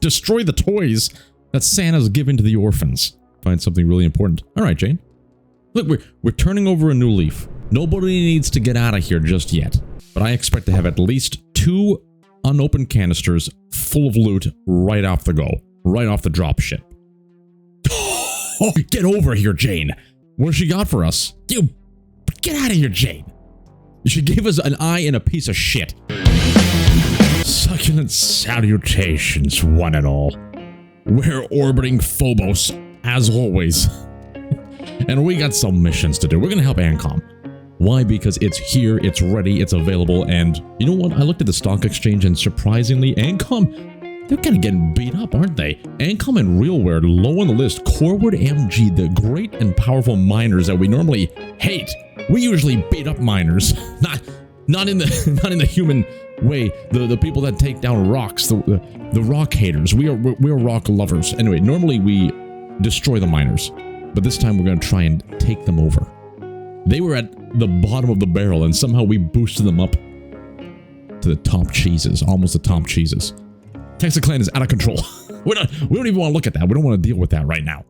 Destroy the toys that Santa's given to the orphans. Find something really important. All right, Jane. Look, we're turning over a new leaf. Nobody needs to get out of here just yet. But I expect to have at least 2 unopened canisters full of loot right off the go. Right off the drop ship. Oh, get over here, Jane. What she got for us? You, get out of here, Jane. She gave us an eye and a piece of shit. Succulent salutations, one and all. We're orbiting Phobos, as always. And we got some missions to do. We're gonna help Ancom. Why? Because it's here, it's ready, it's available, and you know what? I looked at the stock exchange and surprisingly, Ancom, they're kind of getting beat up, aren't they? Ancom and Realware low on the list. Corward MG, the great and powerful miners that we normally hate. We usually beat up miners, not in the human way. The people that take down rocks, the rock haters. We are rock lovers. Anyway, normally we destroy the miners, but this time we're going to try and take them over. They were at the bottom of the barrel, and somehow we boosted them up to the top cheeses, almost the top cheeses. Texas Clan is out of control. we don't even want to look at that. We don't want to deal with that right now.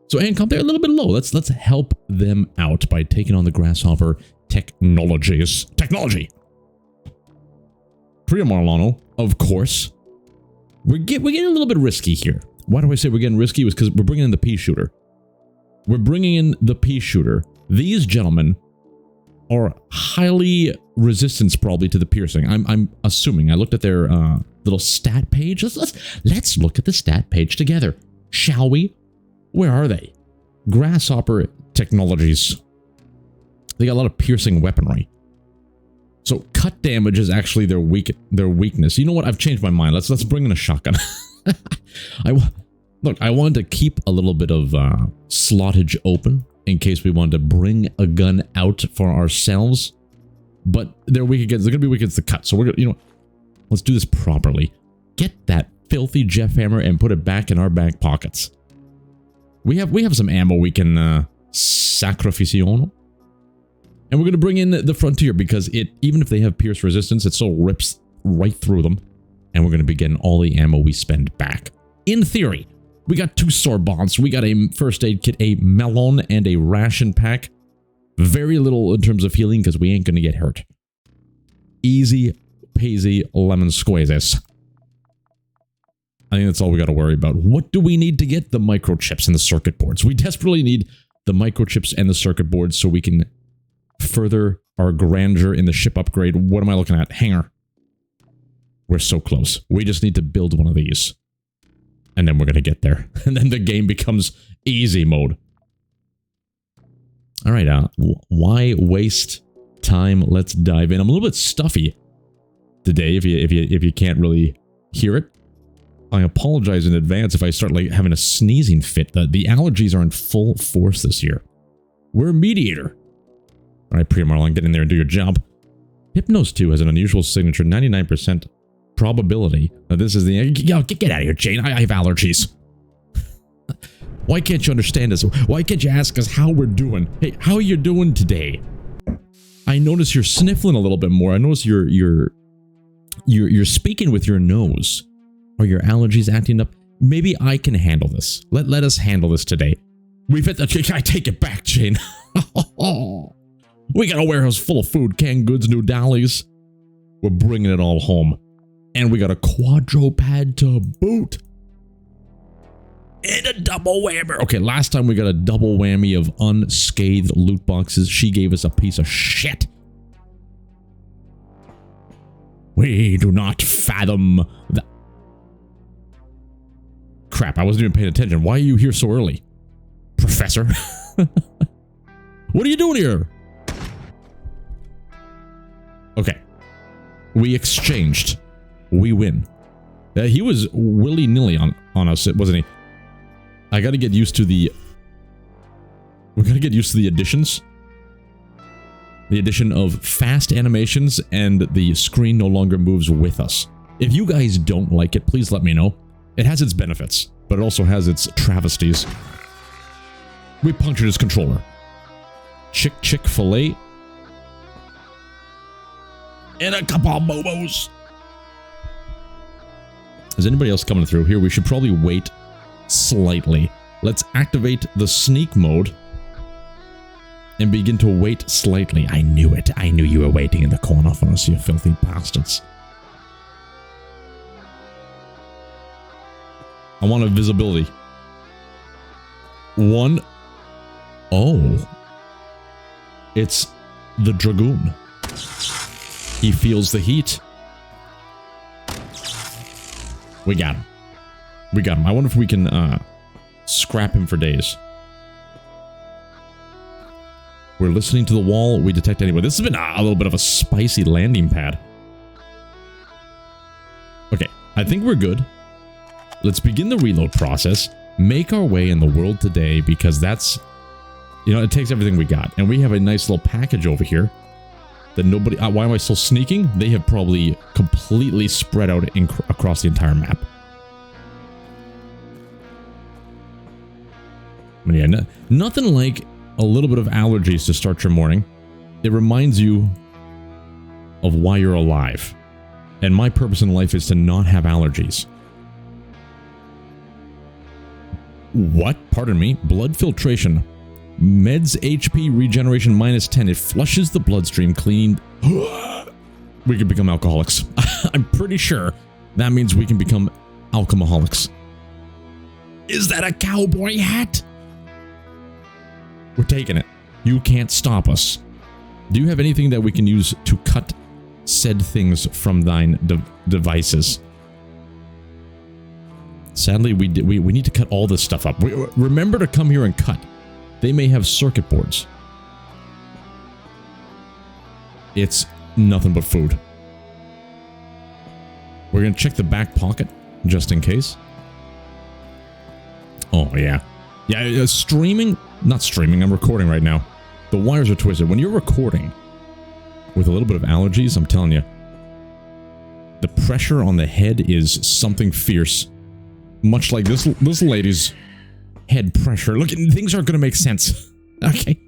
So Ancom, they're a little bit low. Let's help them out by taking on the Grasshopper technologies. Technology. Priya Marlano, of course. We're getting a little bit risky here. Why do I say we're getting risky? It was because we're bringing in the pea shooter. We're bringing in the pea shooter. These gentlemen are highly resistant, probably, to the piercing. I'm assuming. I looked at their little stat page. Let's look at the stat page together, shall we? Where are they? Grasshopper technologies. They got a lot of piercing weaponry. So cut damage is actually their weakness. You know what? I've changed my mind. Let's bring in a shotgun. Look, I wanted to keep a little bit of slottage open in case we wanted to bring a gun out for ourselves. But they're weak against. They're gonna be weak against the cut. So we're gonna, you know, let's do this properly. Get that filthy Jeff hammer and put it back in our back pockets. We have some ammo we can sacrificio. And we're gonna bring in the Frontier because even if they have pierce resistance, it still rips right through them. And we're gonna be getting all the ammo we spend back. In theory. We got 2 sorbons. We got a first aid kit, a melon, and a ration pack. Very little in terms of healing because we ain't going to get hurt. Easy peasy lemon squeezes. I think that's all we got to worry about. What do we need to get? The microchips and the circuit boards. We desperately need the microchips and the circuit boards so we can further our grandeur in the ship upgrade. What am I looking at? Hangar. We're so close. We just need to build one of these. And then we're going to get there. And then the game becomes easy mode. All right, why waste time? Let's dive in. I'm a little bit stuffy today if you can't really hear it. I apologize in advance if I start like having a sneezing fit. The allergies are in full force this year. We're a mediator. All right, Priya Marlon, get in there and do your job. Hypnos 2 has an unusual signature, 99% probability. Now this is the... Yo, get out of here, Jane. I have allergies. Why can't you understand us? Why can't you ask us how we're doing? Hey, how are you doing today? I notice you're sniffling a little bit more. I notice you're speaking with your nose. Are your allergies acting up? Maybe I can handle this. Let us handle this today. We've hit the... I take it back, Jane. We got a warehouse full of food, canned goods, new dollies. We're bringing it all home. And we got a quadruped to boot. And a double whammy. Okay, last time we got a double whammy of unscathed loot boxes. She gave us a piece of shit. We do not fathom that. Crap, I wasn't even paying attention. Why are you here so early, Professor? What are you doing here? Okay. We exchanged. We win. He was willy-nilly on us, wasn't he? I gotta get used to the... We gotta get used to the additions. The addition of fast animations and the screen no longer moves with us. If you guys don't like it, please let me know. It has its benefits, but it also has its travesties. We punctured his controller. Chick-fil-A. And a couple of Momos. Is anybody else coming through here? We should probably wait slightly. Let's activate the sneak mode and begin to wait slightly. I knew it. I knew you were waiting in the corner for us, you filthy bastards. I want a visibility. 1. Oh. It's the Dragoon. He feels the heat. We got him. We got him. I wonder if we can scrap him for days. We're listening to the wall. We detect anyway. This has been a little bit of a spicy landing pad. Okay, I think we're good. Let's begin the reload process. Make our way in the world today because that's, you know, it takes everything we got. And we have a nice little package over here that nobody... why am I still sneaking? They have probably completely spread out across the entire map. But yeah, nothing like a little bit of allergies to start your morning. It reminds you of why you're alive. And my purpose in life is to not have allergies. What? Pardon me. Blood filtration. Meds HP regeneration -10. It flushes the bloodstream clean. We could become alcoholics. I'm pretty sure that means we can become alcoholics. Is that a cowboy hat? We're taking it. You can't stop us. Do you have anything that we can use to cut said things from thine devices? Sadly, we need to cut all this stuff up. Remember to come here and cut. They may have circuit boards. It's nothing but food. We're going to check the back pocket, just in case. Oh, yeah. Yeah, streaming... Not streaming, I'm recording right now. The wires are twisted. When you're recording with a little bit of allergies, I'm telling you, the pressure on the head is something fierce. Much like this lady's head pressure. Look, things aren't going to make sense. Okay.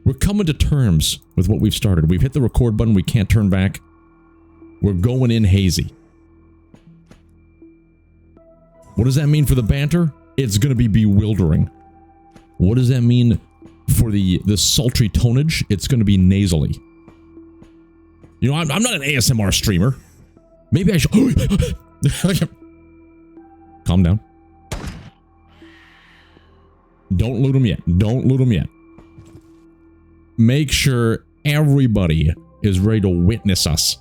We're coming to terms with what we've started. We've hit the record button. We can't turn back. We're going in hazy. What does that mean for the banter? It's going to be bewildering. What does that mean for the sultry tonage? It's going to be nasally. You know, I'm not an ASMR streamer. Maybe I should... Calm down. Don't loot them yet. Don't loot them yet. Make sure everybody is ready to witness us.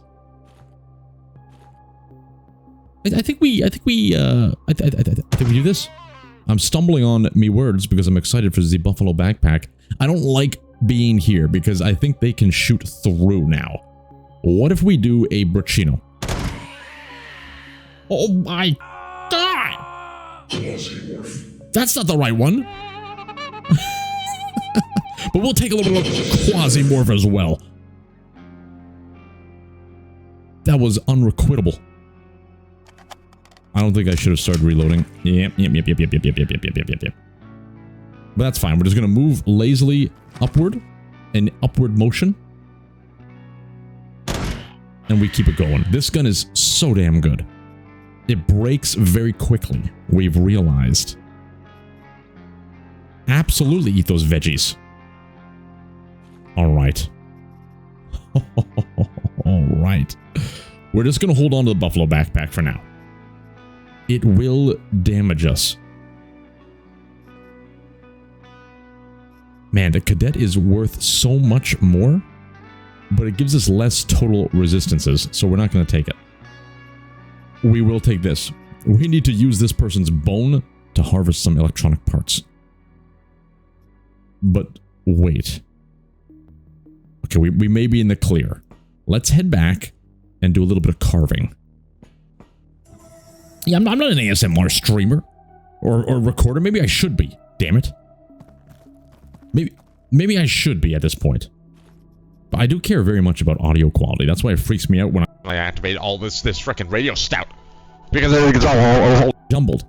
I think we do this. I'm stumbling on me words because I'm excited for the Buffalo backpack. I don't like being here because I think they can shoot through now. What if we do a Bracino? Oh my god! Quasimorph. That's not the right one. But we'll take a little bit of Quasimorph as well. That was unrequittable. I don't think I should have started reloading. Yep. But that's fine. We're just going to move lazily upward. In upward motion. And we keep it going. This gun is so damn good. It breaks very quickly. We've realized. Absolutely eat those veggies. Alright. Alright. We're just going to hold on to the Buffalo backpack for now. It will damage us. Man, the cadet is worth so much more, but it gives us less total resistances, so we're not going to take it. We will take this. We need to use this person's bone to harvest some electronic parts. But wait. Okay, we may be in the clear. Let's head back and do a little bit of carving. Yeah, I'm not an ASMR streamer or recorder. Maybe I should be. Damn it. Maybe I should be at this point. But I do care very much about audio quality. That's why it freaks me out when I activate all this frickin' radio stout. Because everything's all jumbled.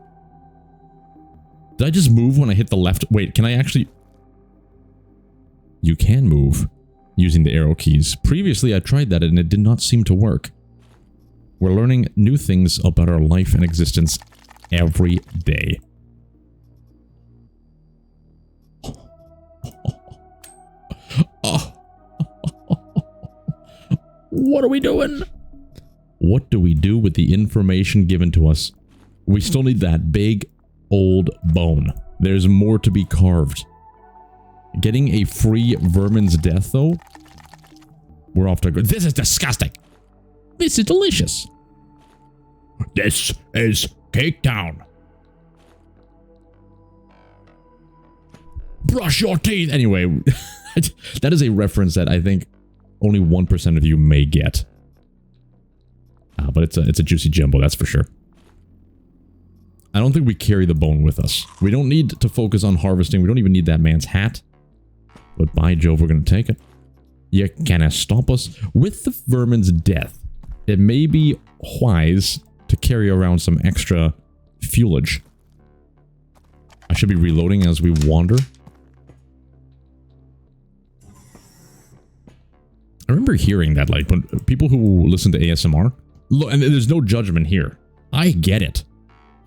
Did I just move when I hit the left? Wait, can I actually... You can move using the arrow keys. Previously, I tried that and it did not seem to work. We're learning new things about our life and existence every day. What are we doing? What do we do with the information given to us? We still need that big old bone. There's more to be carved. Getting a free vermin's death, though? We're off to a good... This is disgusting! This is delicious! This is Cake Town! Brush your teeth! Anyway, that is a reference that I think only 1% of you may get. But it's a juicy jumbo, that's for sure. I don't think we carry the bone with us. We don't need to focus on harvesting. We don't even need that man's hat. But by Jove, we're going to take it. You cannot stop us. With the vermin's death, it may be wise to carry around some extra fuelage. I should be reloading as we wander. I remember hearing that, like, when people who listen to ASMR, look, and there's no judgment here. I get it.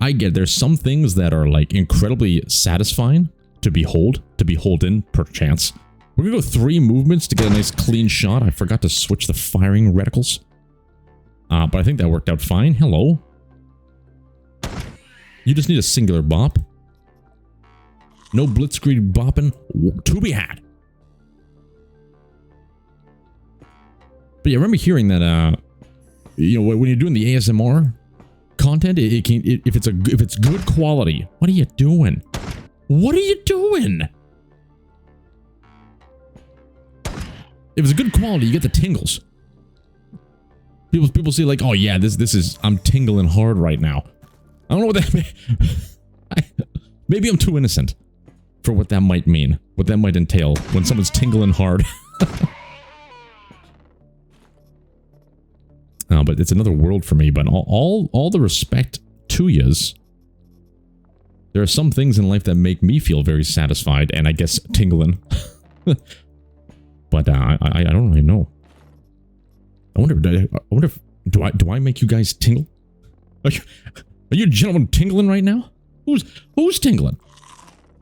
I get it. There's some things that are, like, incredibly satisfying to beholden, perchance. We're gonna go 3 movements to get a nice clean shot. I forgot to switch the firing reticles. But I think that worked out fine. Hello. You just need a singular bop. No blitzkrieg bopping to be had. But yeah, I remember hearing that, you know, when you're doing the ASMR content, if it's good quality, what are you doing? What are you doing? If it's good quality, you get the tingles. People see like, oh yeah, this is, I'm tingling hard right now. I don't know what that means. Maybe I'm too innocent for what that might mean, what that might entail when someone's tingling hard. But it's another world for me. But all the respect to yous. There are some things in life that make me feel very satisfied, and I guess tingling. But I don't really know. I wonder if do I make you guys tingle? Are you gentlemen tingling right now? Who's tingling?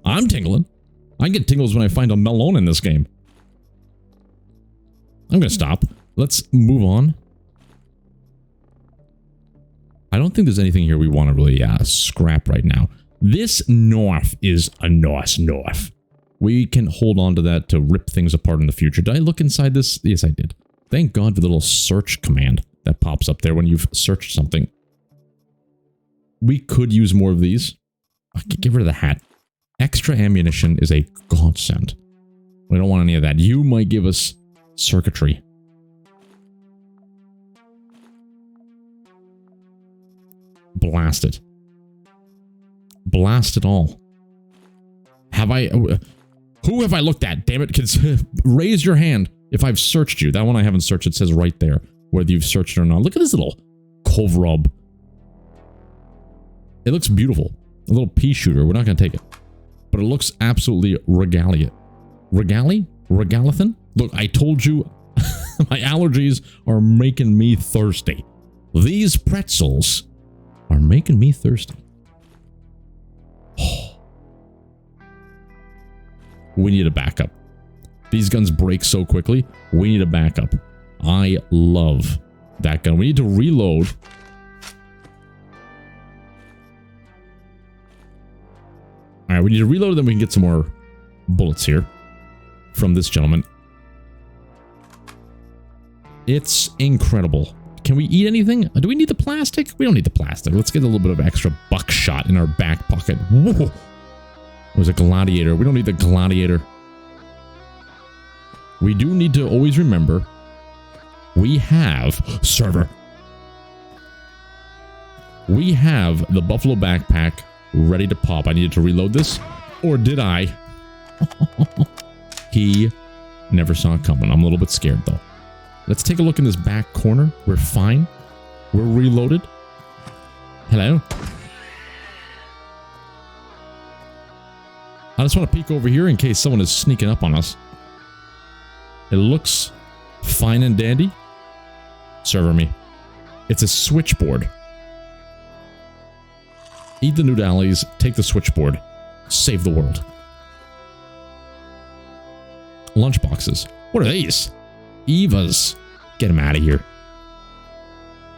I'm tingling. I get tingles when I find a melon in this game. I'm gonna stop. Let's move on. I don't think there's anything here we want to really scrap right now. This north is a nice north. We can hold on to that to rip things apart in the future. Did I look inside this? Yes, I did. Thank God for the little search command that pops up there when you've searched something. We could use more of these. Get rid of the hat. Extra ammunition is a godsend. We don't want any of that. You might give us circuitry. Blast it. Blast it all. Have I... Who have I looked at? Damn it. Raise your hand if I've searched you. That one I haven't searched. It says right there whether you've searched it or not. Look at this little covrub. It looks beautiful. A little pea shooter. We're not going to take it. But it looks absolutely regalia. Regalithan? Look, I told you my allergies are making me thirsty. These pretzels are making me thirsty. We need a backup. These guns break so quickly. We need a backup. I love that gun. We need to reload. Alright, we need to reload, then we can get some more bullets here from this gentleman. It's incredible. Can we eat anything? Do we need the plastic? We don't need the plastic. Let's get a little bit of extra buckshot in our back pocket. Whoa. It was a gladiator. We don't need the gladiator. We do need to always remember we have server. We have the buffalo backpack ready to pop. I needed to reload this, or did I? He never saw it coming. I'm a little bit scared though. Let's take a look in this back corner. We're fine. We're reloaded. Hello. I just want to peek over here in case someone is sneaking up on us. It looks fine and dandy. Server me. It's a switchboard. Eat the noodalies, take the switchboard, save the world. Lunchboxes. What are these? Eva's. Get them out of here.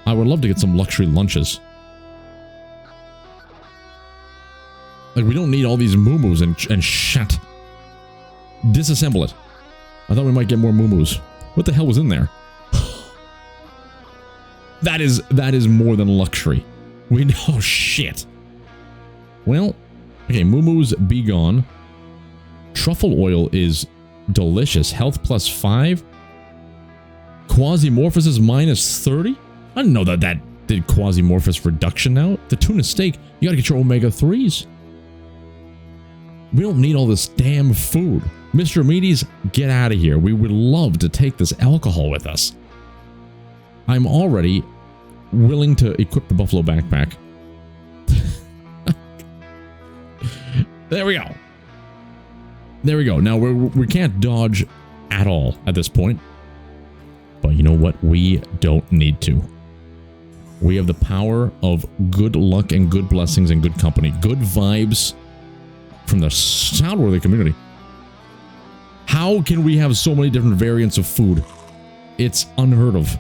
I would love to get some luxury lunches. Like, we don't need all these moo-moos and shit. Disassemble it. I thought we might get more moo-moos. What the hell was in there? That is more than luxury. We know. Oh, shit. Well, okay, moo-moos be gone. Truffle oil is delicious. Health plus 5. Quasimorph is minus 30. I didn't know that did Quasimorph reduction now. The tuna steak, you gotta get your omega-3s. We don't need all this damn food. Mr. Meaties, get out of here. We would love to take this alcohol with us. I'm already willing to equip the buffalo backpack. There we go. There we go. Now we can't dodge at all at this point. But you know what? We don't need to. We have the power of good luck and good blessings and good company. Good vibes from the Stoutworthy community. How can we have so many different variants of food? It's unheard of.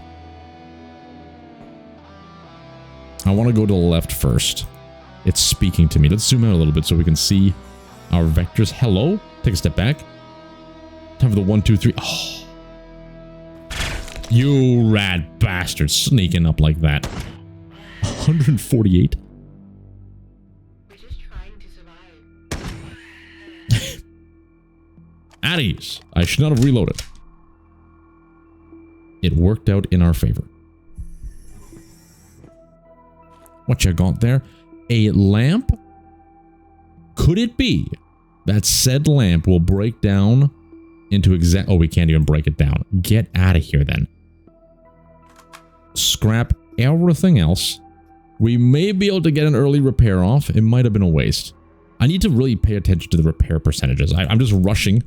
I want to go to the left first. It's speaking to me. Let's zoom out a little bit so we can see our vectors. Hello? Take a step back. Time for the 1, 2, 3. Oh. You rat bastard, sneaking up like that. 148. We're just trying to survive. At ease. I should not have reloaded. It worked out in our favor. What you got there? A lamp? Could it be that said lamp will break down into oh, we can't even break it down. Get out of here then. Scrap everything else. We may be able to get an early repair off. It might have been a waste. I need to really pay attention to the repair percentages. I'm just rushing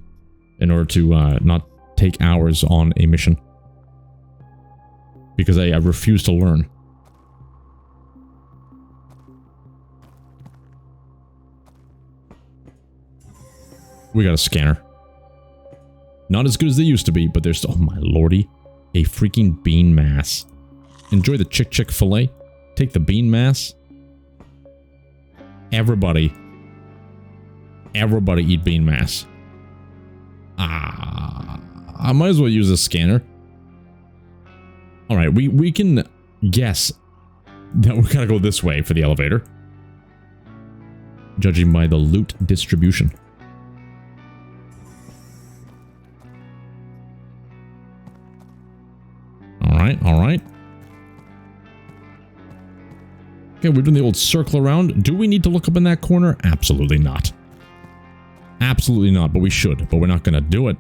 in order to not take hours on a mission. Because I refuse to learn. We got a scanner. Not as good as they used to be, but they're still... Oh my lordy. A freaking bean mass. Enjoy the chick fillet. Take the bean mass. Everybody eat bean mass. I might as well use a scanner. Alright, we can guess that we're gonna go this way for the elevator. Judging by the loot distribution. Alright. Okay, we're doing the old circle around. Do we need to look up in that corner? Absolutely not. Absolutely not, but we should. But we're not going to do it.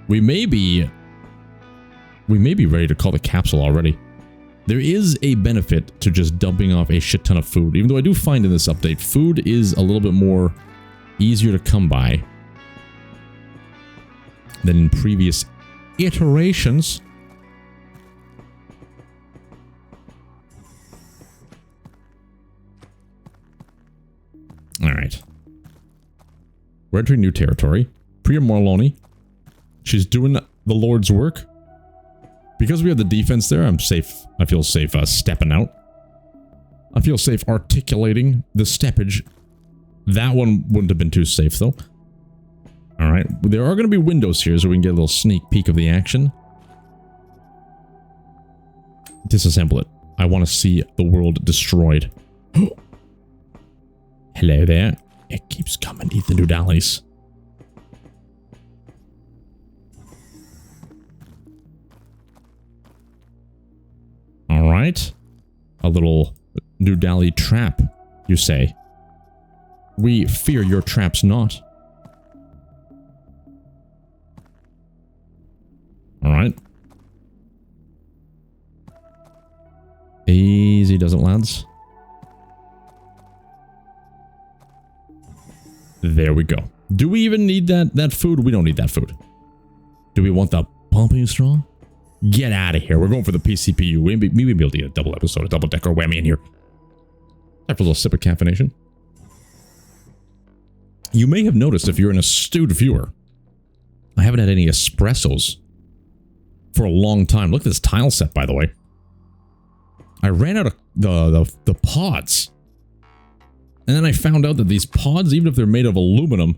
We may be ready to call the capsule already. There is a benefit to just dumping off a shit ton of food. Even though I do find in this update, food is a little bit more easier to come by than in previous iterations. Alright. We're entering new territory. Priya Morloni. She's doing the Lord's work. Because we have the defense there, I'm safe. I feel safe stepping out. I feel safe articulating the steppage. That one wouldn't have been too safe, though. Alright, there are going to be windows here so we can get a little sneak peek of the action. Disassemble it. I want to see the world destroyed. Hello there. It keeps coming. Eat the noodalies. Alright. A little noodali trap, you say. We fear your traps not. Alright. Easy does it, lads. There we go. Do we even need that food? We don't need that food. Do we want the pumping straw? Get out of here. We're going for the PCPU. Maybe we'll be able to get a double episode, a double-decker whammy in here. Time for a little sip of caffeination. You may have noticed, if you're an astute viewer, I haven't had any espressos for a long time. Look at this tile set, by the way. I ran out of the pods. And then I found out that these pods, even if they're made of aluminum,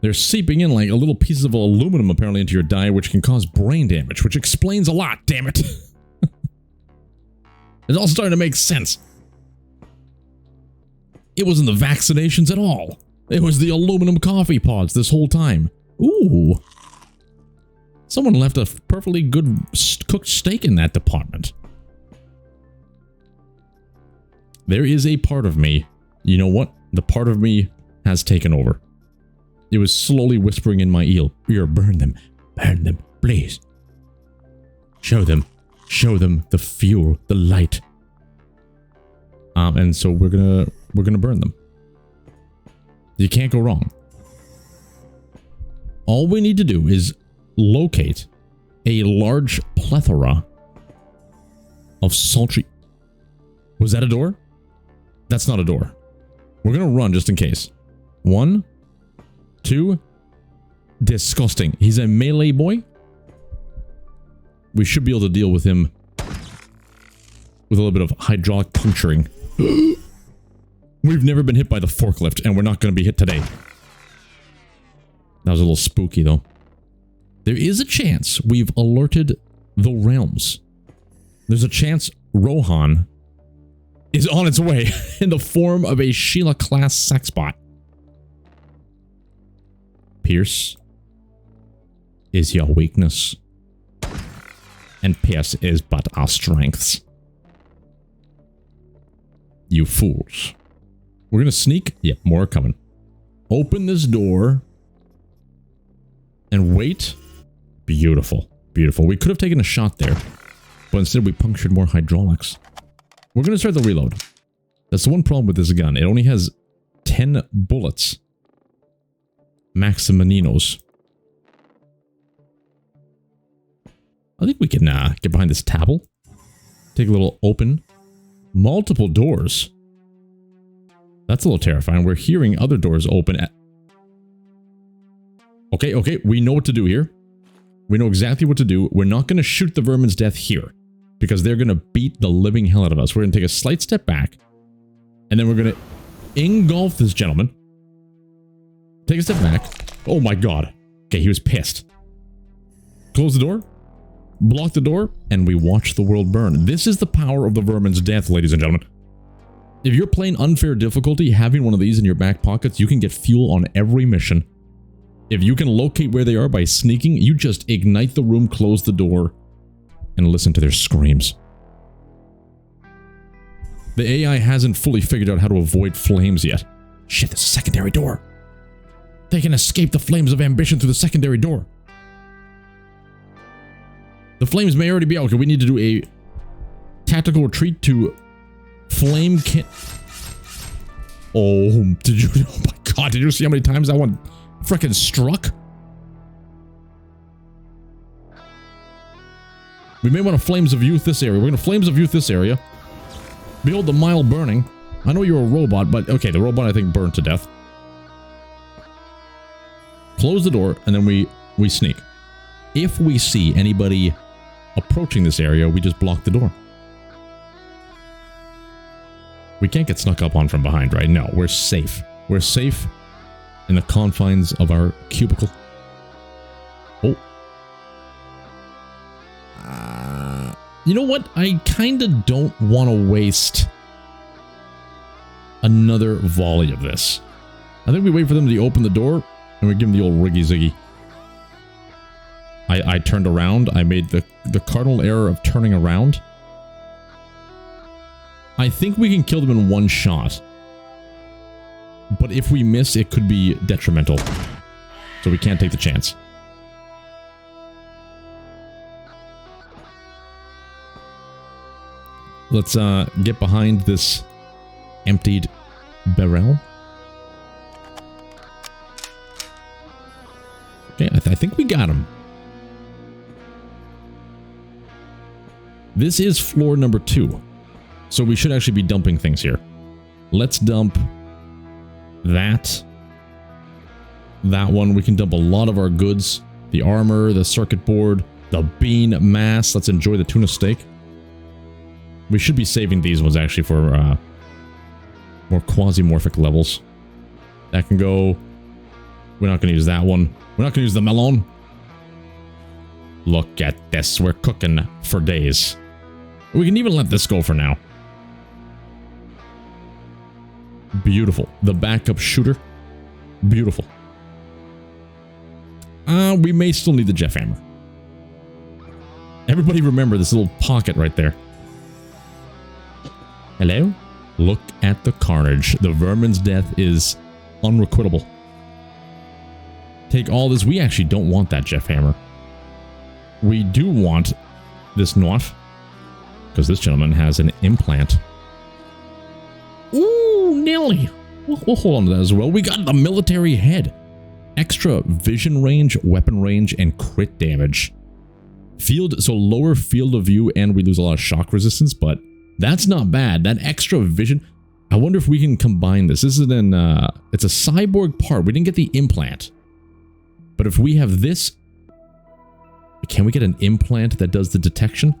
they're seeping in like little pieces of aluminum apparently into your diet, which can cause brain damage, which explains a lot, damn it. It's all starting to make sense. It wasn't the vaccinations at all. It was the aluminum coffee pods this whole time. Ooh. Someone left a perfectly good cooked steak in that department. There is a part of me, you know what? The part of me has taken over. It was slowly whispering in my ear, burn them, please. Show them the fuel, the light. And so we're gonna burn them. You can't go wrong. All we need to do is locate a large plethora of sultry. Was that a door? That's not a door. We're gonna run just in case. 1, 2. Disgusting. He's a melee boy. We should be able to deal with him with a little bit of hydraulic puncturing. We've never been hit by the forklift, and we're not going to be hit today. That was a little spooky, though. There is a chance we've alerted the realms. There's a chance Rohan is on its way in the form of a Sheila-class sexbot. Pierce is your weakness, and Pierce is but our strengths. You fools. We're gonna sneak. Yep, more are coming. Open this door and wait. Beautiful. Beautiful. We could have taken a shot there, but instead we punctured more hydraulics. We're gonna start the reload. That's the one problem with this gun. It only has 10 bullets. Maximaninos. I think we can get behind this table. Take a little open. Multiple doors. That's a little terrifying. We're hearing other doors open at... Okay. We know what to do here. We know exactly what to do. We're not going to shoot the vermin's death here, because they're going to beat the living hell out of us. We're going to take a slight step back, and then we're going to engulf this gentleman. Take a step back. Oh my god. Okay, he was pissed. Close the door. Block the door, and we watch the world burn. This is the power of the vermin's death, ladies and gentlemen. If you're playing unfair difficulty, having one of these in your back pockets, you can get fuel on every mission. If you can locate where they are by sneaking, you just ignite the room, close the door, and listen to their screams. The AI hasn't fully figured out how to avoid flames yet. Shit, there's a secondary door. They can escape the flames of ambition through the secondary door. The flames may already be out. Okay, we need to do a tactical retreat to flame kit. Oh, oh my god, did you see how many times that one frickin' struck? We may want to Flames of Youth this area. We're going to Flames of Youth this area. Behold the mile burning. I know you're a robot, but okay, the robot I think burned to death. Close the door, and then we sneak. If we see anybody approaching this area, we just block the door. We can't get snuck up on from behind, right? No, we're safe. We're safe in the confines of our cubicle. Oh. You know what? I kind of don't want to waste another volley of this. I think we wait for them to open the door, and we give them the old riggy ziggy. I turned around. I made the cardinal error of turning around. I think we can kill them in one shot. But if we miss, it could be detrimental. So we can't take the chance. Let's get behind this emptied barrel. Okay, I think we got him. This is floor number 2. So we should actually be dumping things here. Let's dump that. That one. We can dump a lot of our goods. The armor, the circuit board, the bean mass. Let's enjoy the tuna steak. We should be saving these ones actually for more quasimorphic levels. That can go. We're not going to use that one. We're not going to use the melon. Look at this. We're cooking for days. We can even let this go for now. Beautiful. The backup shooter. Beautiful. We may still need the Jeff Hammer. Everybody remember this little pocket right there. Hello? Look at the carnage. The vermin's death is unrequittable. Take all this. We actually don't want that Jeff Hammer. We do want this knife. Because this gentleman has an implant. Ooh, Nelly. We'll hold on to that as well. We got the military head. Extra vision range, weapon range, and crit damage. So lower field of view, and we lose a lot of shock resistance, but that's not bad. That extra vision. I wonder if we can combine this. This is it's a cyborg part. We didn't get the implant. But if we have this, can we get an implant that does the detection?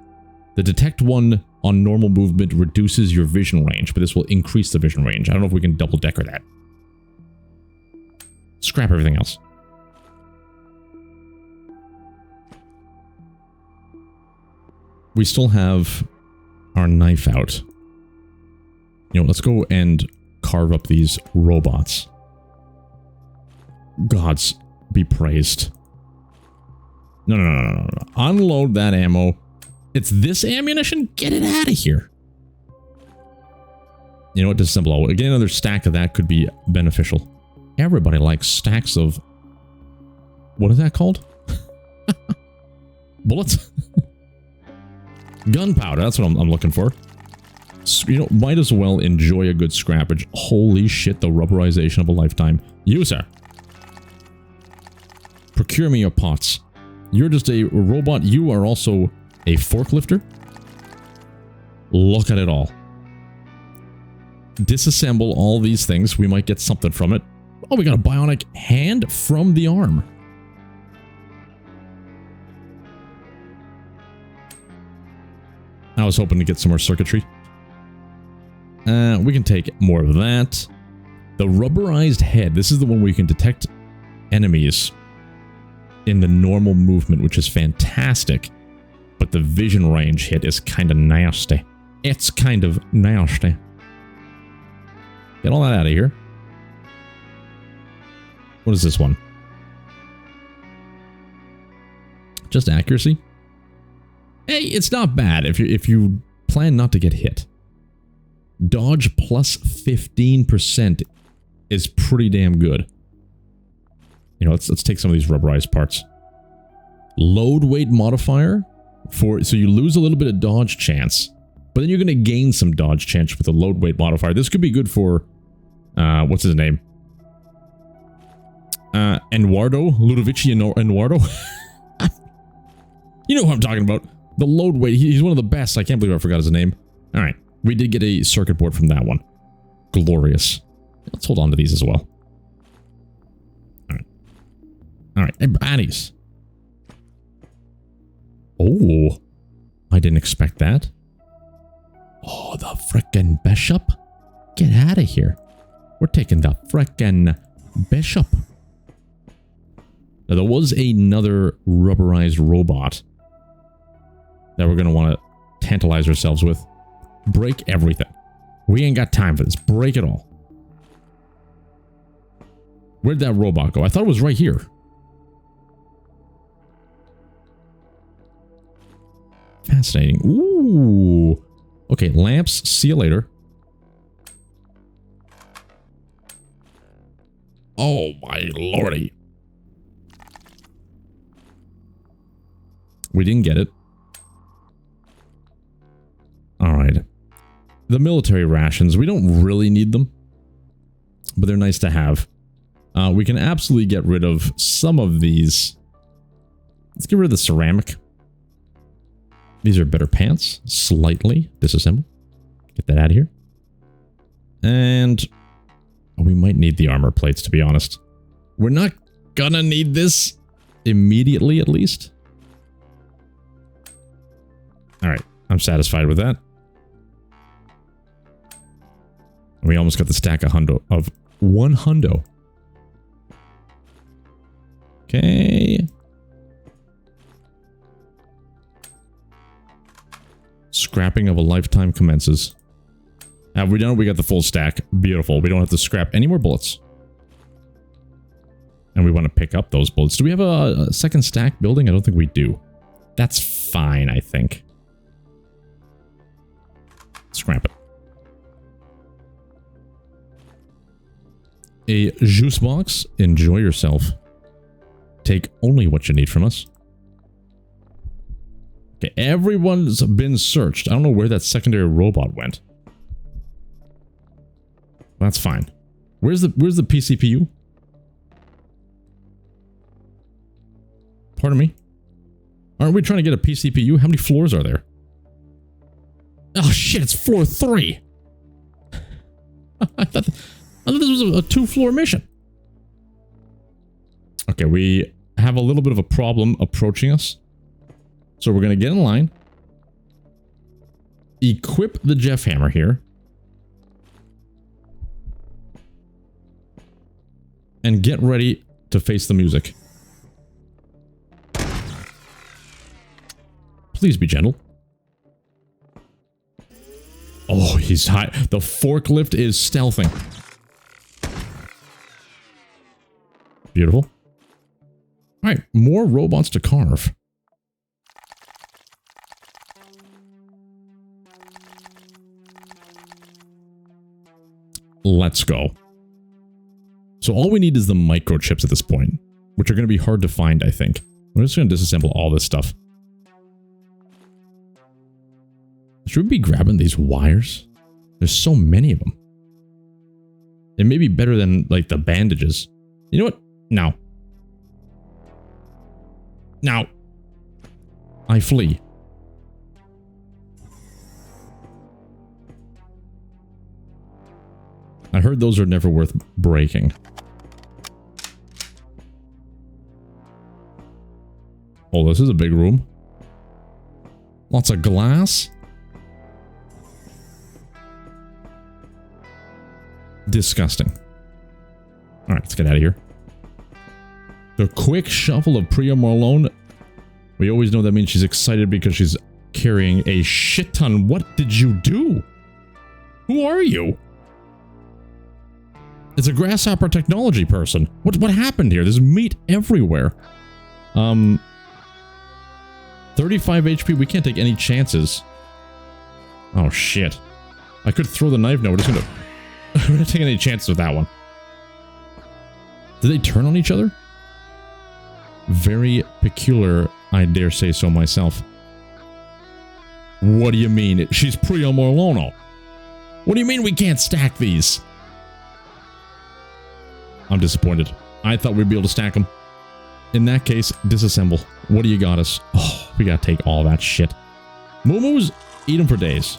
The detect one on normal movement reduces your vision range, but this will increase the vision range. I don't know if we can double decker that. Scrap everything else. We still have our knife out. You know, let's go and carve up these robots. Gods be praised. No. Unload that ammo. It's this ammunition? Get it out of here. You know what? Disassemble. Getting another stack of that could be beneficial. Everybody likes stacks of... What is that called? Bullets? Gunpowder. That's what I'm looking for. You know, might as well enjoy a good scrappage. Holy shit, the rubberization of a lifetime. User. Procure me your pots. You're just a robot. You are also a forklifter. Look at it all. Disassemble all these things. We might get something from it. Oh, we got a bionic hand from the arm. I was hoping to get some more circuitry. We can take more of that. The rubberized head. This is the one where you can detect enemies in the normal movement, which is fantastic. But the vision range hit is kind of nasty. It's kind of nasty. Get all that out of here. What is this one? Just accuracy? Hey, it's not bad if you plan not to get hit. Dodge plus 15% is pretty damn good. You know, let's take some of these rubberized parts. Load weight modifier so you lose a little bit of dodge chance, but then you're going to gain some dodge chance with the load weight modifier. This could be good for what's his name? Eduardo? Ludovici Eduardo? You know who I'm talking about. The load weight. He's one of the best. I can't believe I forgot his name. All right. We did get a circuit board from that one. Glorious. Let's hold on to these as well. All right. All right. Hey, baddies. Oh. I didn't expect that. Oh, the frickin' bishop. Get out of here. We're taking the frickin' bishop. Now, there was another rubberized robot that we're going to want to tantalize ourselves with. Break everything. We ain't got time for this. Break it all. Where'd that robot go? I thought it was right here. Fascinating. Ooh. Okay, lamps. See you later. Oh my lordy. We didn't get it. Alright. The military rations, we don't really need them, but they're nice to have. We can absolutely get rid of some of these. Let's get rid of the ceramic. These are better pants. Slightly. Disassemble. Get that out of here. And we might need the armor plates, to be honest. We're not gonna need this immediately, at least. Alright, I'm satisfied with that. We almost got the stack of one hundo. Okay. Scrapping of a lifetime commences. Have we done it? We got the full stack. Beautiful. We don't have to scrap any more bullets. And we want to pick up those bullets. Do we have a second stack building? I don't think we do. That's fine, I think. Scrap it. A juice box. Enjoy yourself. Take only what you need from us. Okay, everyone's been searched. I don't know where that secondary robot went. That's fine. Where's the PCPU? Pardon me? Aren't we trying to get a PCPU? How many floors are there? Oh shit, it's floor 3. I thought this was a 2-floor mission. Okay, we have a little bit of a problem approaching us. So we're going to get in line. Equip the Jeff Hammer here. And get ready to face the music. Please be gentle. Oh, he's high. The forklift is stealthing. Beautiful. Alright, more robots to carve. Let's go. So all we need is the microchips at this point, which are going to be hard to find, I think. We're just going to disassemble all this stuff. Should we be grabbing these wires? There's so many of them. It may be better than, like, the bandages. You know what? Now. Now. I flee. I heard those are never worth breaking. Oh, this is a big room. Lots of glass. Disgusting. Alright, let's get out of here. The quick shuffle of Priya Marlone. We always know that means she's excited because she's carrying a shit ton. What did you do? Who are you? It's a grasshopper technology person. What happened here? There's meat everywhere. 35 HP. We can't take any chances. Oh, shit. I could throw the knife. No, we're just gonna... we're not taking any chances with that one. Did they turn on each other? Very peculiar, I dare say so myself. What do you mean? She's Priya Marlone. What do you mean we can't stack these? I'm disappointed. I thought we'd be able to stack them. In that case, disassemble. What do you got us? Oh, we gotta take all that shit. Moo-moos, eat them for days.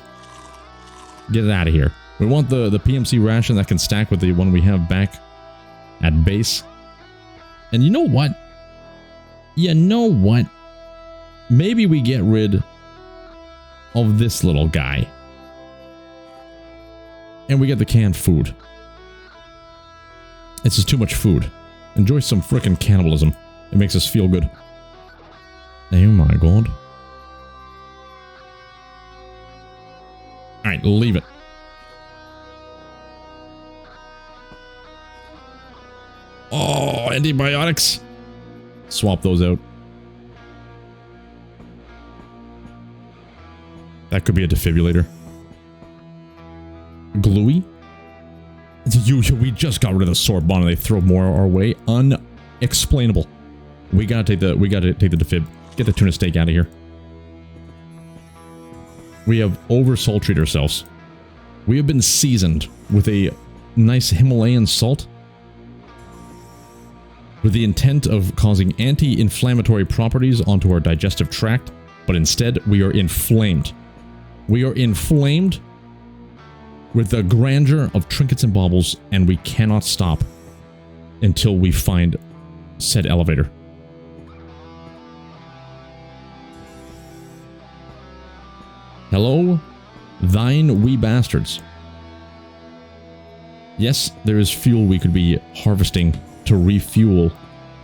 Get it out of here. We want the PMC ration that can stack with the one we have back at base. And you know what? You know what? Maybe we get rid of this little guy. And we get the canned food. It's just too much food. Enjoy some frickin' cannibalism. It makes us feel good. Oh my god. Alright, leave it. Oh, antibiotics. Swap those out. That could be a defibrillator. Gluey? We just got rid of the sword bomb and they throw more our way. Unexplainable. We gotta take the defib. Get the tuna steak out of here. We have over-sultried ourselves. We have been seasoned with a nice Himalayan salt with the intent of causing anti-inflammatory properties onto our digestive tract But instead, we are inflamed. We are inflamed with the grandeur of trinkets and baubles, and we cannot stop until we find said elevator. Hello, thine wee bastards. Yes, there is fuel we could be harvesting to refuel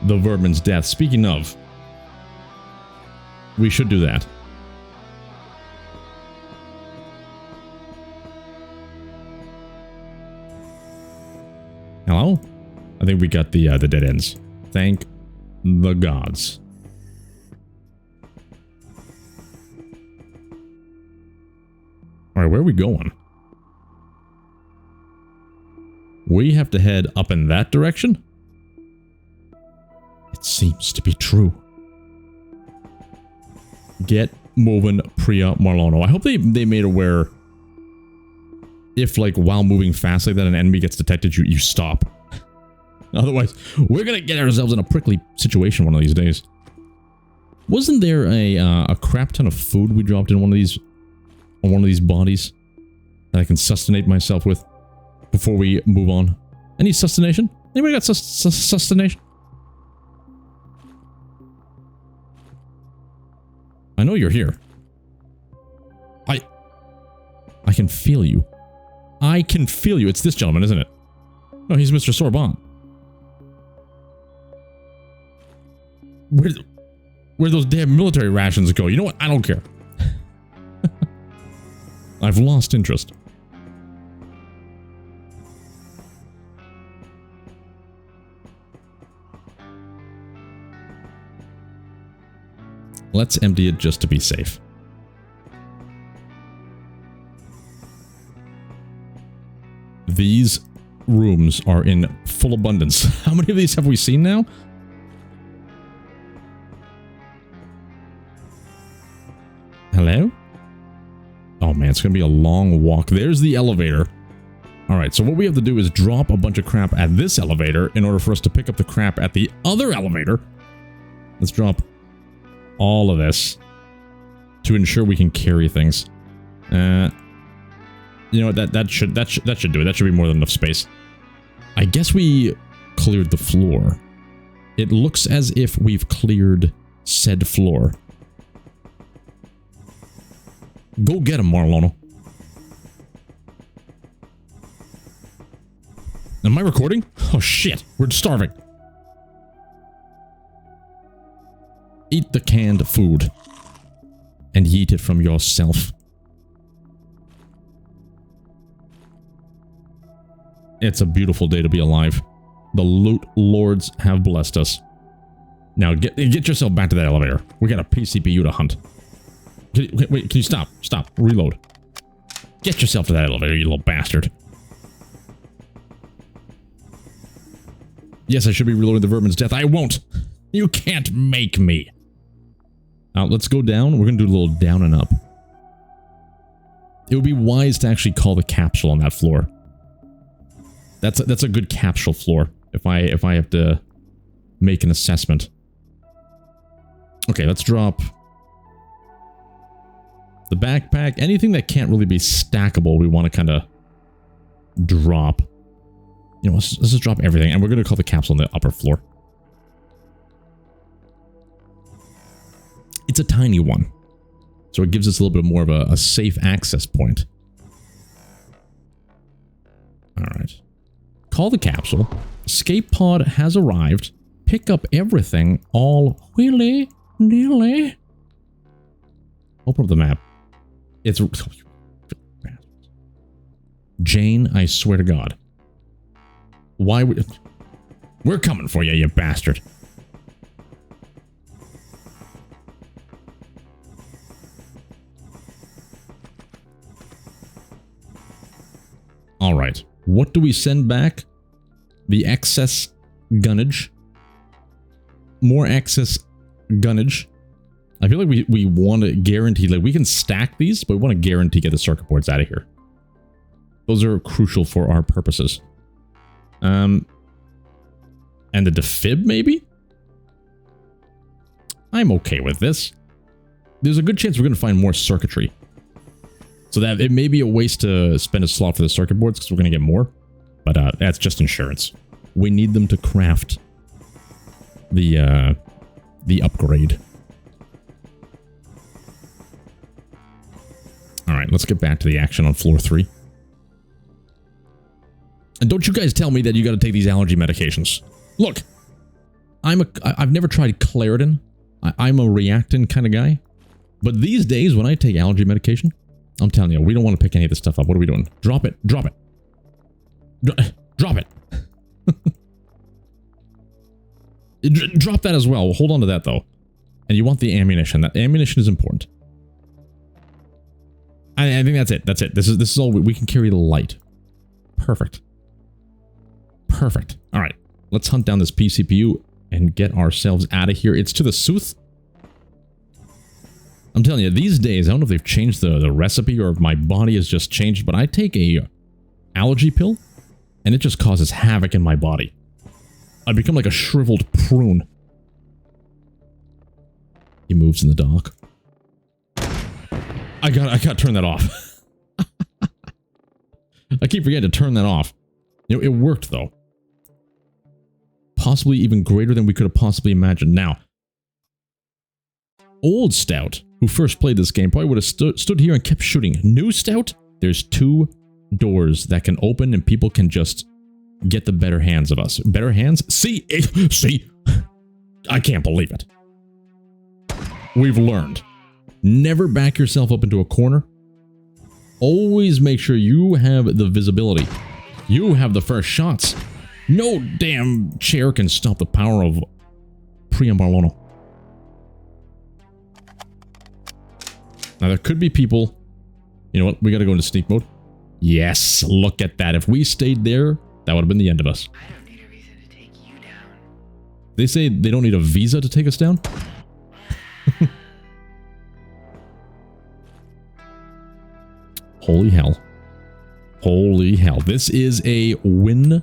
the vermin's death. Speaking of, we should do that. Hello? I think we got the dead ends. Thank the gods. Alright, where are we going? We have to head up in that direction? It seems to be true. Get moving, Priya Marlono. I hope they made aware if, like, while moving fast like that, an enemy gets detected, you stop. Otherwise, we're gonna get ourselves in a prickly situation one of these days. Wasn't there a crap ton of food we dropped in one of these bodies that I can sustenance myself with before we move on? Any sustenation? Anybody got sustenation? I know you're here. I can feel you. I can feel you. It's this gentleman, isn't it? No, he's Mr. Sorbonne. Where'd those damn military rations go? You know what? I don't care. I've lost interest. Let's empty it just to be safe. These rooms are in full abundance. How many of these have we seen now? Hello? Oh man, it's gonna be a long walk. There's the elevator. Alright, so what we have to do is drop a bunch of crap at this elevator in order for us to pick up the crap at the other elevator. Let's drop all of this to ensure we can carry things. You know what? That should do it. That should be more than enough space. I guess we cleared the floor. It looks as if we've cleared said floor. Go get him, Marlono. Am I recording? Oh shit, we're starving. Eat the canned food and yeet it from yourself. It's a beautiful day to be alive. The loot lords have blessed us. Now get yourself back to that elevator. We got a PCPU to hunt. Wait, can you stop? Stop. Reload. Get yourself to that elevator, you little bastard. Yes, I should be reloading the vermin's death. I won't. You can't make me. Now, let's go down. We're going to do a little down and up. It would be wise to actually call the capsule on that floor. That's a good capsule floor if I have to make an assessment. Okay, let's drop the backpack. Anything that can't really be stackable, we want to kind of drop. You know, let's just drop everything, and we're going to call the capsule on the upper floor. It's a tiny one, so it gives us a little bit more of a safe access point. All right. Call the capsule. Escape pod has arrived. Pick up everything. All willy-nilly. Open up the map. It's... Jane, I swear to God. Why would... We're coming for you, you bastard. All right. What do we send back? The excess gunnage. More excess gunnage. I feel like we want to guarantee, like, we can stack these, but we want to guarantee get the circuit boards out of here. Those are crucial for our purposes. And the defib, maybe? I'm okay with this. there's a good chance we're going to find more circuitry. So that it may be a waste to spend a slot for the circuit boards because we're going to get more. But that's just insurance. We need them to craft the upgrade. All right, let's get back to the action on floor 3. And don't you guys tell me that you got to take these allergy medications. Look, I've never tried Claritin. I'm a Reactin kind of guy. But these days, when I take allergy medication, I'm telling you, we don't want to pick any of this stuff up. What are we doing? Drop it. Drop it. Drop it. Drop that as well. We'll hold on to that, though. And you want the ammunition. That ammunition is important. I think that's it. That's it. This is all we can carry. The light. Perfect. Perfect. All right. Let's hunt down this PCPU and get ourselves out of here. It's to the Sooth. I'm telling you, these days, I don't know if they've changed the recipe or if my body has just changed, but I take a allergy pill and it just causes havoc in my body. I become like a shriveled prune. He moves in the dark. I gotta turn that off. I keep forgetting to turn that off. You know, it worked though. Possibly even greater than we could have possibly imagined. Now, old Stout, who first played this game, probably would have stood here and kept shooting. New Stout, there's 2 doors that can open and people can just get the better hands of us. Better hands? See? See? I can't believe it. We've learned. Never back yourself up into a corner. Always make sure you have the visibility. You have the first shots. No damn chair can stop the power of Priam Barlono. Now there could be people. You know what? We gotta go into sneak mode. Yes, look at that. If we stayed there, that would have been the end of us. I don't need a reason to take you down. They say they don't need a visa to take us down? Holy hell. Holy hell. This is a win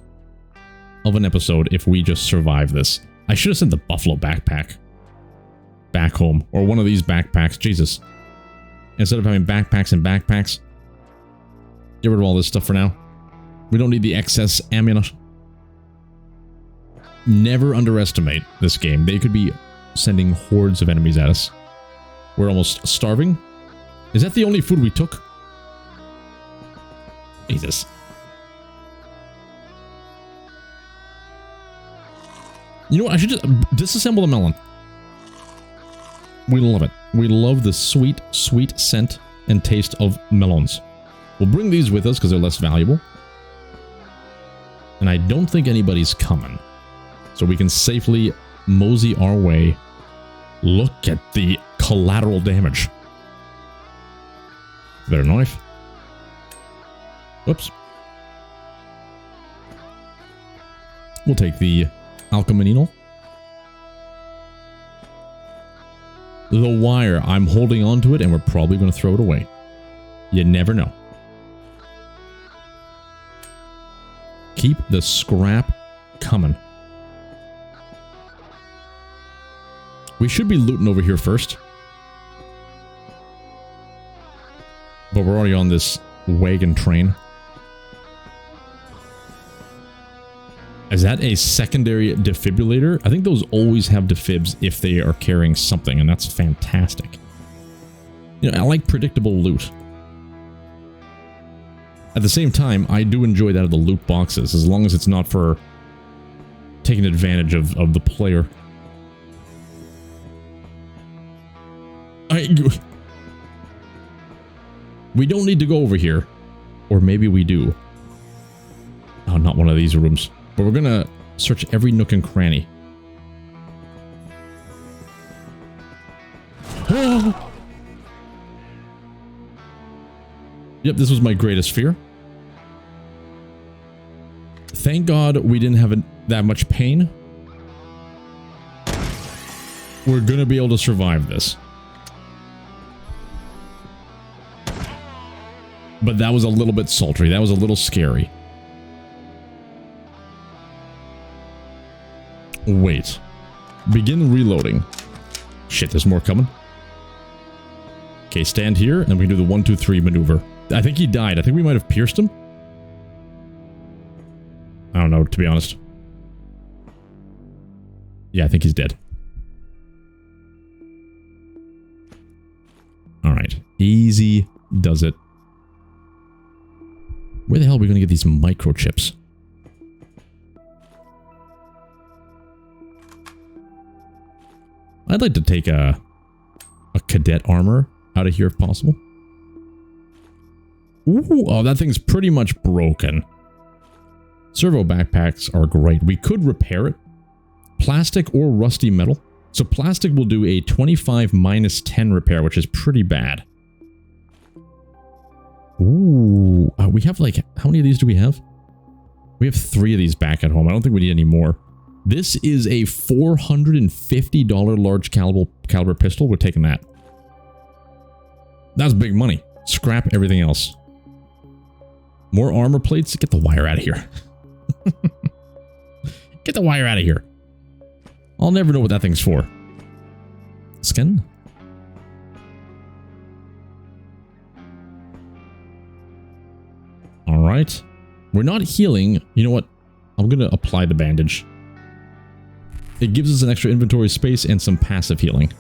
of an episode if we just survive this. I should have sent the buffalo backpack back home. Or one of these backpacks. Jesus. Instead of having backpacks and backpacks. Get rid of all this stuff for now. We don't need the excess ammunition. Never underestimate this game. They could be sending hordes of enemies at us. We're almost starving. Is that the only food we took? Jesus. You know what? I should just disassemble the melon. We love it. We love the sweet, sweet scent and taste of melons. We'll bring these with us because they're less valuable. And I don't think anybody's coming. So we can safely mosey our way. Look at the collateral damage. Better knife. Whoops. We'll take the alchemy. The wire, I'm holding on to it and we're probably going to throw it away. You never know. Keep the scrap coming. We should be looting over here first. But we're already on this wagon train. Is that a secondary defibrillator? I think those always have defibs if they are carrying something, and that's fantastic. You know, I like predictable loot. At the same time, I do enjoy that of the loot boxes, as long as it's not for taking advantage of the player. We don't need to go over here. Or maybe we do. Oh, not one of these rooms. But we're gonna search every nook and cranny. Oh. Yep, this was my greatest fear. Thank God we didn't have that much pain. We're gonna be able to survive this. But that was a little bit sultry. That was a little scary. Wait. Begin reloading. Shit, there's more coming. Okay, stand here, and we can do the 1, 2, 3 maneuver. I think he died. I think we might have pierced him. I don't know, to be honest. Yeah, I think he's dead. Alright. Easy does it. Where the hell are we going to get these microchips? I'd like to take a cadet armor out of here if possible. Ooh, oh, that thing's pretty much broken. Servo backpacks are great. We could repair it. Plastic or rusty metal. So plastic will do a 25 minus 10 repair, which is pretty bad. Ooh, we have like, how many of these do we have? We have 3 of these back at home. I don't think we need any more. This is a $450 large caliber pistol. We're taking that. That's big money. Scrap everything else. More armor plates. Get the wire out of here. Get the wire out of here. I'll never know what that thing's for. Skin? Alright. We're not healing. You know what? I'm going to apply the bandage. It gives us an extra inventory space and some passive healing.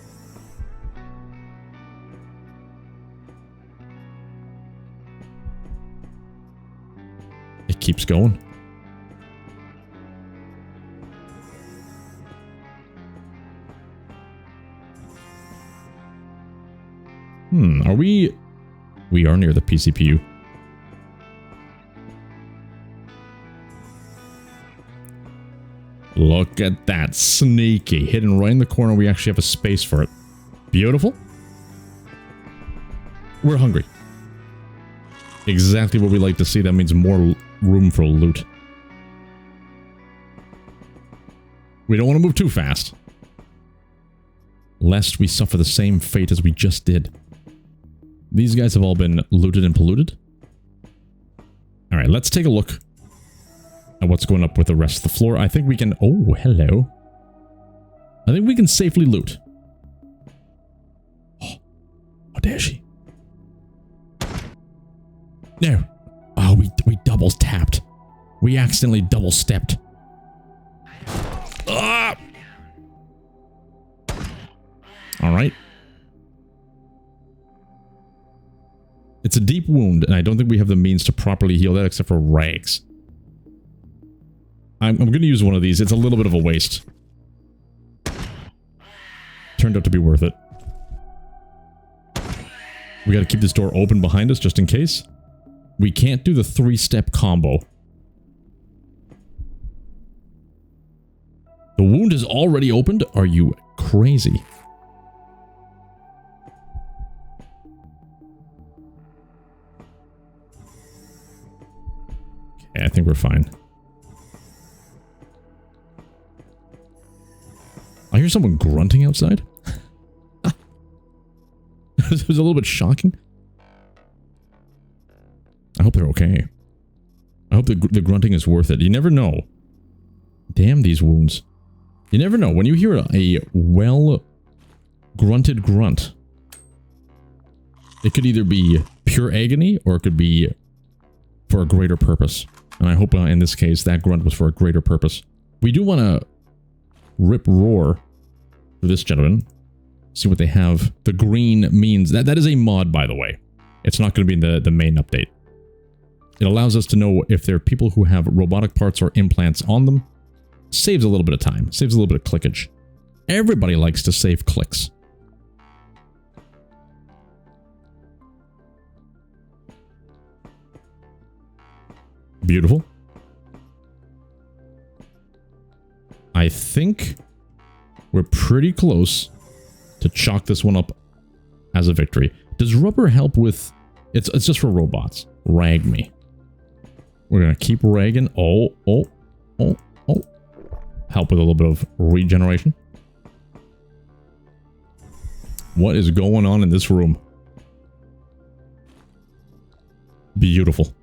It keeps going. Are we... We are near the PCPU. Look at that. Sneaky. Hidden right in the corner. We actually have a space for it. Beautiful. We're hungry. Exactly what we like to see. That means more room for loot. We don't want to move too fast, lest we suffer the same fate as we just did. These guys have all been looted and polluted. Alright, let's take a look at what's going up with the rest of the floor. I think we can... Oh, hello. I think we can safely loot. Oh, how dare she? No. Oh, we double tapped. We accidentally double stepped. Ah! Alright. It's a deep wound, and I don't think we have the means to properly heal that except for rags. I'm going to use one of these. It's a little bit of a waste. Turned out to be worth it. We got to keep this door open behind us just in case. We can't do the 3-step combo. The wound is already opened? Are you crazy? Okay, I think we're fine. I hear someone grunting outside. It was a little bit shocking. I hope they're okay. I hope the grunting is worth it. You never know. Damn these wounds. You never know. When you hear a well-grunted grunt, it could either be pure agony or it could be for a greater purpose. And I hope in this case that grunt was for a greater purpose. We do want to rip roar for this gentleman. See what they have. The green means... That is a mod, by the way. It's not going to be in the main update. It allows us to know if there are people who have robotic parts or implants on them. Saves a little bit of time. Saves a little bit of clickage. Everybody likes to save clicks. Beautiful. I think we're pretty close to chalk this one up as a victory. Does rubber help with... It's just for robots. Rag me. We're going to keep ragging. Oh. Help with a little bit of regeneration. What is going on in this room? Beautiful.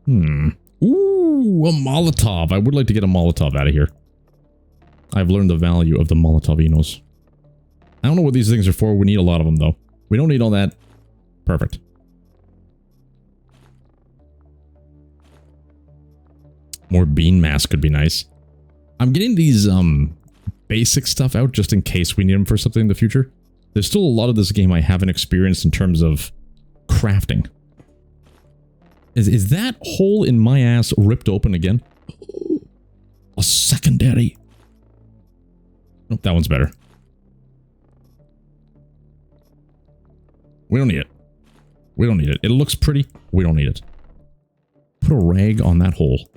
Ooh, Molotov. I would like to get a Molotov out of here. I've learned the value of the Molotovinos. I don't know what these things are for. We need a lot of them, though. We don't need all that. Perfect. More bean mass could be nice. I'm getting these basic stuff out just in case we need them for something in the future. There's still a lot of this game I haven't experienced in terms of crafting. Is that hole in my ass ripped open again? A secondary. Oh, that one's better. We don't need it. We don't need it. It looks pretty. We don't need it. Put a rag on that hole.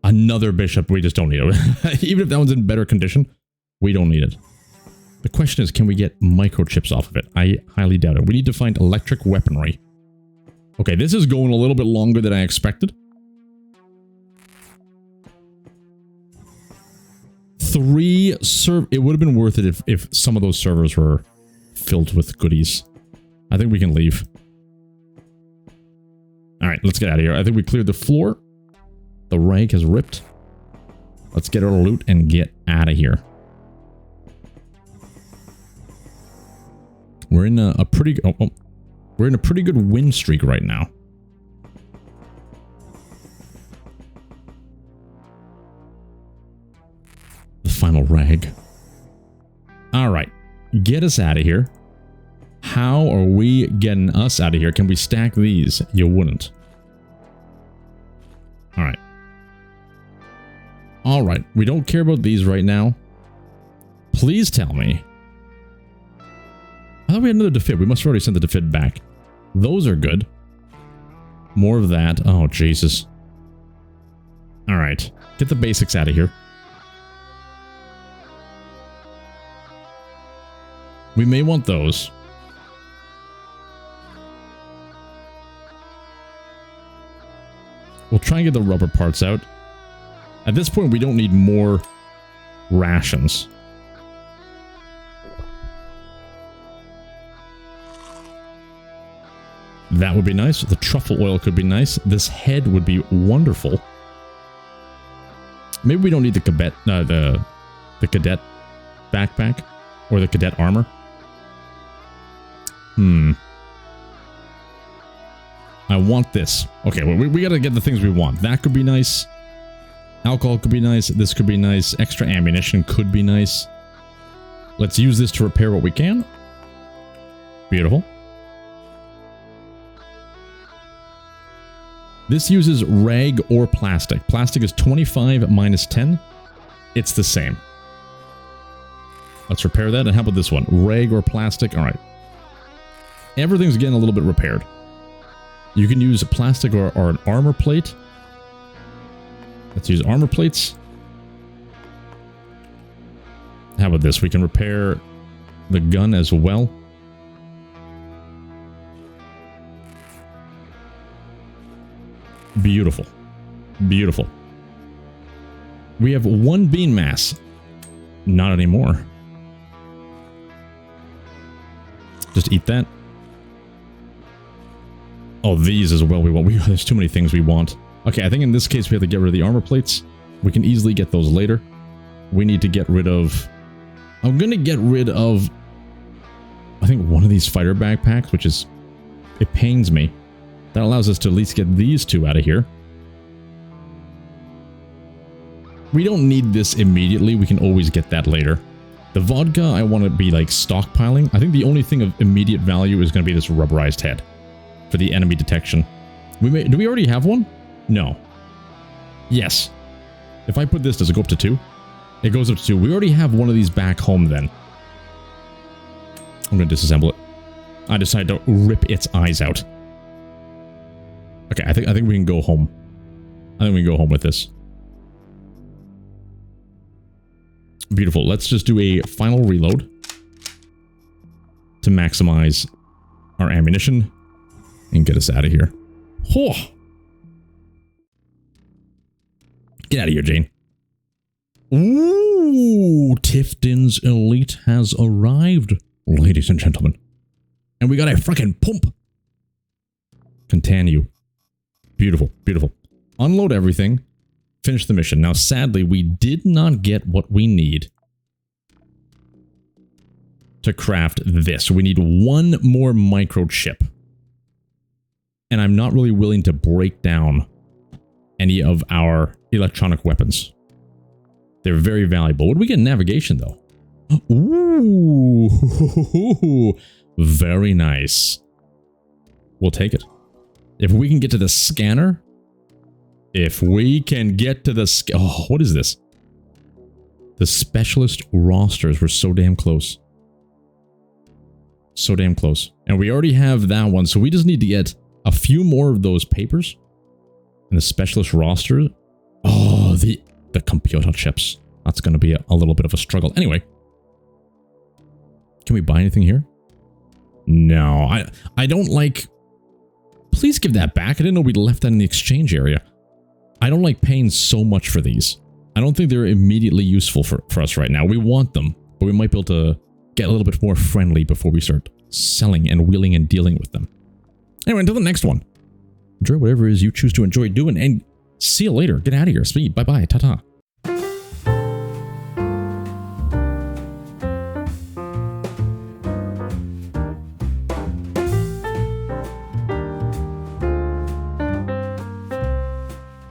Another bishop. We just don't need it. Even if that one's in better condition, we don't need it. The question is, can we get microchips off of it? I highly doubt it. We need to find electric weaponry. Okay, this is going a little bit longer than I expected. 3 it would have been worth it if some of those servers were filled with goodies. I think we can leave. Alright, let's get out of here. I think we cleared the floor. The rag has ripped. Let's get our loot and get out of here. We're in a pretty we're in a pretty good win streak right now. The final rag. All right, get us out of here. How are we getting us out of here? Can we stack these? You wouldn't. All right. All right, we don't care about these right now. Please tell me. I thought we had another defib. We must have already sent the defib back. Those are good. More of that. Oh, Jesus. All right. Get the basics out of here. We may want those. We'll try and get the rubber parts out. At this point, we don't need more rations. That would be nice. The truffle oil could be nice. This head would be wonderful. Maybe we don't need the cadet backpack or the cadet armor. I want this. Okay, well, we gotta get the things we want. That could be nice. Alcohol could be nice. This could be nice. Extra ammunition could be nice. Let's use this to repair what we can. Beautiful. This uses rag or plastic. Plastic is 25 minus 10. It's the same. Let's repair that. And how about this one? Rag or plastic. All right. Everything's getting a little bit repaired. You can use plastic or an armor plate. Let's use armor plates. How about this? We can repair the gun as well. Beautiful. Beautiful. We have 1 bean mass. Not anymore. Just eat that. Oh, these as well we want. There's too many things we want. Okay, I think in this case we have to get rid of the armor plates. We can easily get those later. We need to get rid of... I'm going to get rid of... I think one of these fighter backpacks, which is... It pains me. That allows us to at least get these 2 out of here. We don't need this immediately. We can always get that later. The vodka, I want to be like stockpiling. I think the only thing of immediate value is going to be this rubberized head for the enemy detection. Do we already have one? No. Yes. If I put this, does it go up to 2? It goes up to 2. We already have one of these back home then. I'm going to disassemble it. I decided to rip its eyes out. Okay, I think we can go home. I think we can go home with this. Beautiful. Let's just do a final reload to maximize our ammunition and get us out of here. Oh. Get out of here, Jane. Ooh, Tifton's Elite has arrived, ladies and gentlemen. And we got a freaking pump. Continue. Beautiful, beautiful. Unload everything. Finish the mission. Now, sadly, we did not get what we need to craft this. We need one more microchip. And I'm not really willing to break down any of our electronic weapons. They're very valuable. What do we get in navigation, though? Ooh, very nice. We'll take it. If we can get to the scanner, oh, what is this? The specialist rosters were so damn close. So damn close. And we already have that one, so we just need to get a few more of those papers. And the specialist roster. Oh, the computer chips. That's going to be a little bit of a struggle. Anyway. Can we buy anything here? No, I don't like... Please give that back. I didn't know we'd left that in the exchange area. I don't like paying so much for these. I don't think they're immediately useful for us right now. We want them, but we might be able to get a little bit more friendly before we start selling and wheeling and dealing with them. Anyway, until the next one. Enjoy whatever it is you choose to enjoy doing, and see you later. Get out of here. Speed. Bye-bye. Ta-ta.